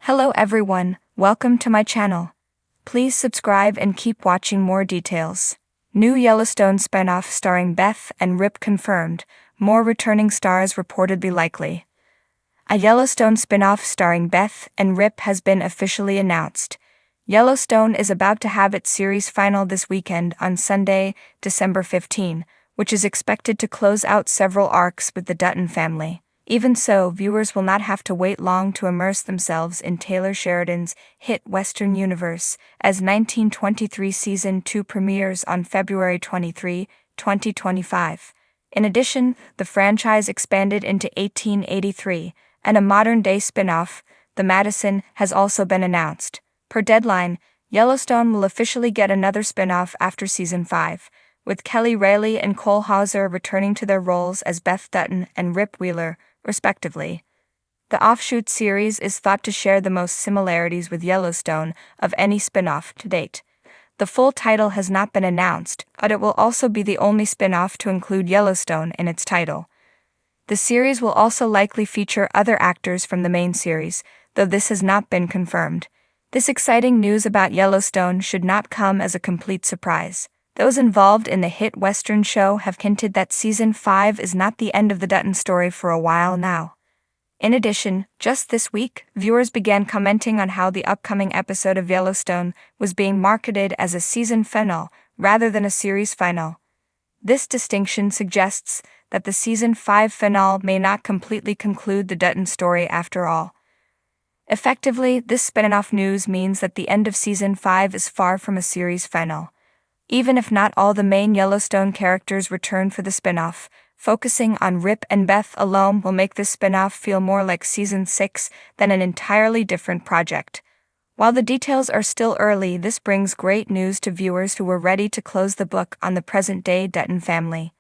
Hello everyone, welcome to my channel. Please subscribe and keep watching more details. New Yellowstone spinoff starring Beth and Rip confirmed, more returning stars reportedly likely. A Yellowstone spinoff starring Beth and Rip has been officially announced. Yellowstone is about to have its series final this weekend on Sunday, December 15, which is expected to close out several arcs with the Dutton family. Even so, viewers will not have to wait long to immerse themselves in Taylor Sheridan's hit Western universe, as 1923 Season 2 premieres on February 23, 2025. In addition, the franchise expanded into 1883, and a modern-day spin-off, The Madison, has also been announced. Per deadline, Yellowstone will officially get another spin-off after Season 5, with Kelly Reilly and Cole Hauser returning to their roles as Beth Dutton and Rip Wheeler, respectively. The offshoot series is thought to share the most similarities with Yellowstone of any spin-off to date. The full title has not been announced, but it will also be the only spin-off to include Yellowstone in its title. The series will also likely feature other actors from the main series, though this has not been confirmed. This exciting news about Yellowstone should not come as a complete surprise. Those involved in the hit Western show have hinted that Season 5 is not the end of the Dutton story for a while now. In addition, just this week, viewers began commenting on how the upcoming episode of Yellowstone was being marketed as a season finale rather than a series finale. This distinction suggests that the Season 5 finale may not completely conclude the Dutton story after all. Effectively, this spin-off news means that the end of Season 5 is far from a series finale. Even if not all the main Yellowstone characters return for the spin-off, focusing on Rip and Beth alone will make this spin-off feel more like Season 6 than an entirely different project. While the details are still early, this brings great news to viewers who were ready to close the book on the present-day Dutton family.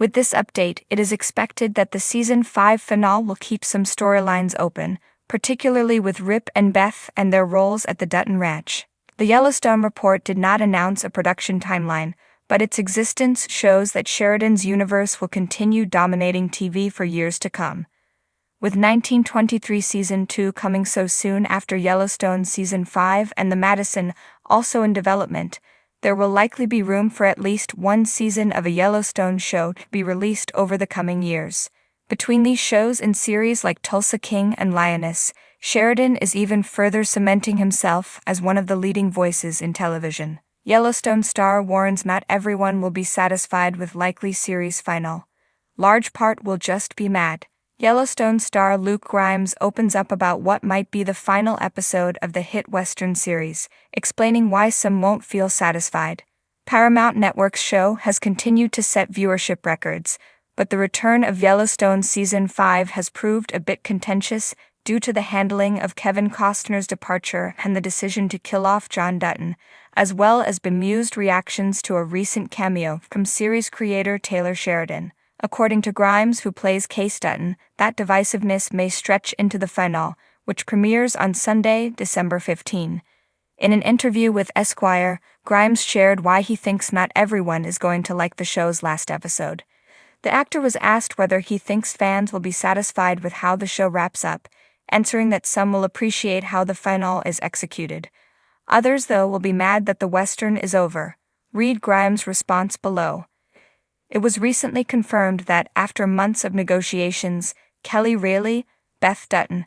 With this update, it is expected that the Season 5 finale will keep some storylines open, particularly with Rip and Beth and their roles at the Dutton Ranch. The Yellowstone report did not announce a production timeline, but its existence shows that Sheridan's universe will continue dominating TV for years to come. With 1923 Season 2 coming so soon after Yellowstone Season 5 and The Madison also in development, there will likely be room for at least one season of a Yellowstone show to be released over the coming years. Between these shows and series like Tulsa King and Lioness, Sheridan is even further cementing himself as one of the leading voices in television. Yellowstone star warns not everyone will be satisfied with likely series final. Large part will just be mad. Yellowstone star Luke Grimes opens up about what might be the final episode of the hit Western series, explaining why some won't feel satisfied. Paramount Network's show has continued to set viewership records, but the return of Yellowstone Season 5 has proved a bit contentious due to the handling of Kevin Costner's departure and the decision to kill off John Dutton, as well as bemused reactions to a recent cameo from series creator Taylor Sheridan. According to Grimes, who plays Case Dutton, that divisiveness may stretch into the finale, which premieres on Sunday, December 15. In an interview with Esquire, Grimes shared why he thinks not everyone is going to like the show's last episode. The actor was asked whether he thinks fans will be satisfied with how the show wraps up, answering that some will appreciate how the finale is executed. Others, though, will be mad that the Western is over. Read Grimes' response below. It was recently confirmed that, after months of negotiations, Kelly Reilly, Beth Dutton,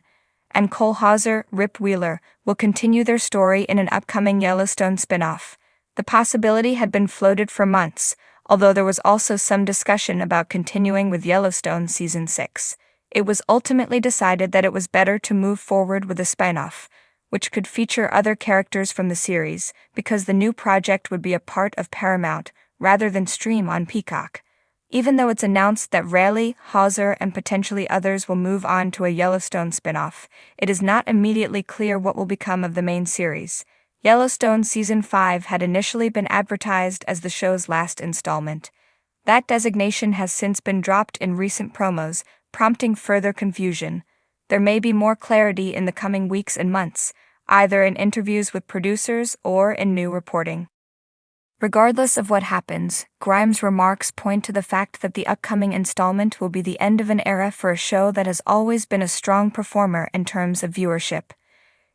and Cole Hauser, Rip Wheeler, will continue their story in an upcoming Yellowstone spinoff. The possibility had been floated for months, although there was also some discussion about continuing with Yellowstone Season 6. It was ultimately decided that it was better to move forward with a spinoff, which could feature other characters from the series, because the new project would be a part of Paramount, rather than stream on Peacock. Even though it's announced that Reilly, Hauser, and potentially others will move on to a Yellowstone spinoff, it is not immediately clear what will become of the main series. Yellowstone Season 5 had initially been advertised as the show's last installment. That designation has since been dropped in recent promos, prompting further confusion. There may be more clarity in the coming weeks and months, either in interviews with producers or in new reporting. Regardless of what happens, Grimes' remarks point to the fact that the upcoming installment will be the end of an era for a show that has always been a strong performer in terms of viewership.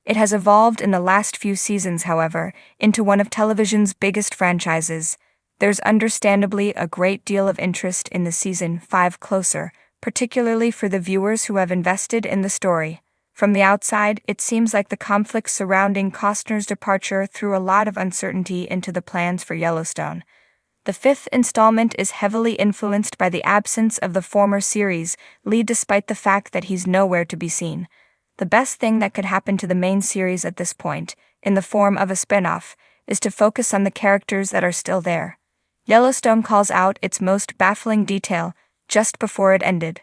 It has evolved in the last few seasons, however, into one of television's biggest franchises. There's understandably a great deal of interest in the season 5 closer, particularly for the viewers who have invested in the story. From the outside, it seems like the conflict surrounding Costner's departure threw a lot of uncertainty into the plans for Yellowstone. The 5th installment is heavily influenced by the absence of the former series lead, despite the fact that he's nowhere to be seen. The best thing that could happen to the main series at this point, in the form of a spin-off, is to focus on the characters that are still there. Yellowstone calls out its most baffling detail just before it ended.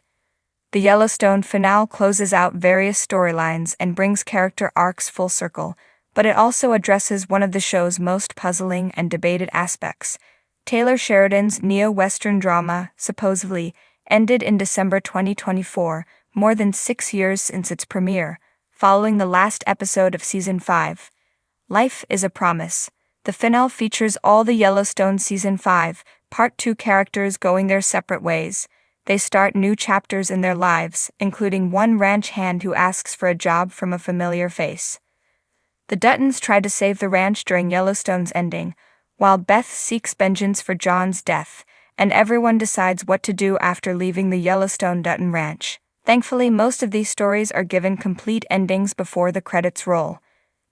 The Yellowstone finale closes out various storylines and brings character arcs full circle, but it also addresses one of the show's most puzzling and debated aspects. Taylor Sheridan's neo-Western drama, supposedly, ended in December 2024, more than 6 years since its premiere, following the last episode of Season 5. Life is a Promise. The finale features all the Yellowstone Season 5, Part 2 characters going their separate ways. They start new chapters in their lives, including one ranch hand who asks for a job from a familiar face. The Duttons try to save the ranch during Yellowstone's ending, while Beth seeks vengeance for John's death, and everyone decides what to do after leaving the Yellowstone Dutton Ranch. Thankfully, most of these stories are given complete endings before the credits roll.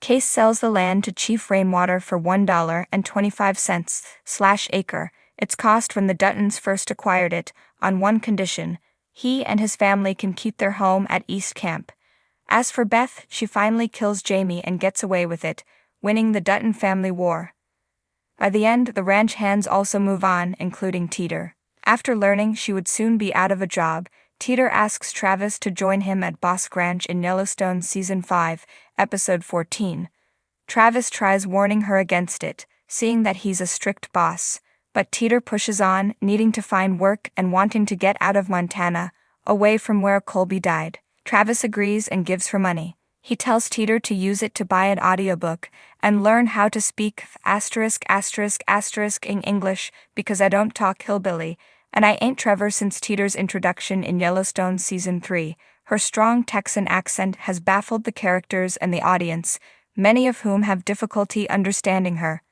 Case sells the land to Chief Rainwater for $1.25/acre, its cost when the Duttons first acquired it, on one condition: he and his family can keep their home at East Camp. As for Beth, she finally kills Jamie and gets away with it, winning the Dutton family war. By the end, the ranch hands also move on, including Teeter. After learning she would soon be out of a job, Teeter asks Travis to join him at Bosque Ranch in Yellowstone Season 5, Episode 14. Travis tries warning her against it, seeing that he's a strict boss, but Teeter pushes on, needing to find work and wanting to get out of Montana, away from where Colby died. Travis agrees and gives her money. He tells Teeter to use it to buy an audiobook and learn how to speak **** in English, because I don't talk hillbilly, and I ain't Trevor. Since Teeter's introduction in Yellowstone Season 3, her strong Texan accent has baffled the characters and the audience, many of whom have difficulty understanding her.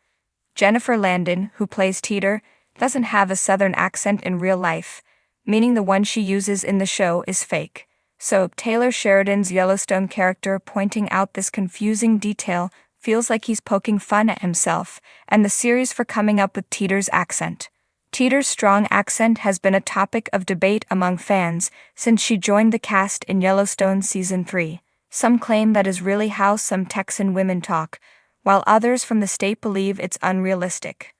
Jennifer Landon, who plays Teeter, doesn't have a Southern accent in real life, meaning the one she uses in the show is fake. So, Taylor Sheridan's Yellowstone character pointing out this confusing detail feels like he's poking fun at himself and the series for coming up with Teeter's accent. Teeter's strong accent has been a topic of debate among fans since she joined the cast in Yellowstone Season 3. Some claim that is really how some Texan women talk, while others from the state believe it's unrealistic.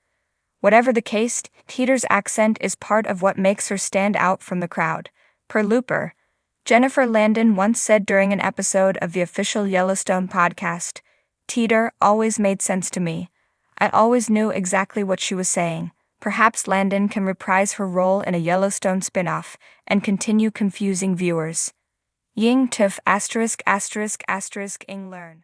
Whatever the case, Teeter's accent is part of what makes her stand out from the crowd. Per Looper, Jennifer Landon once said during an episode of the official Yellowstone podcast, "Teeter always made sense to me. I always knew exactly what she was saying." Perhaps Landon can reprise her role in a Yellowstone spinoff and continue confusing viewers. Ying Tuf ***** ing learn.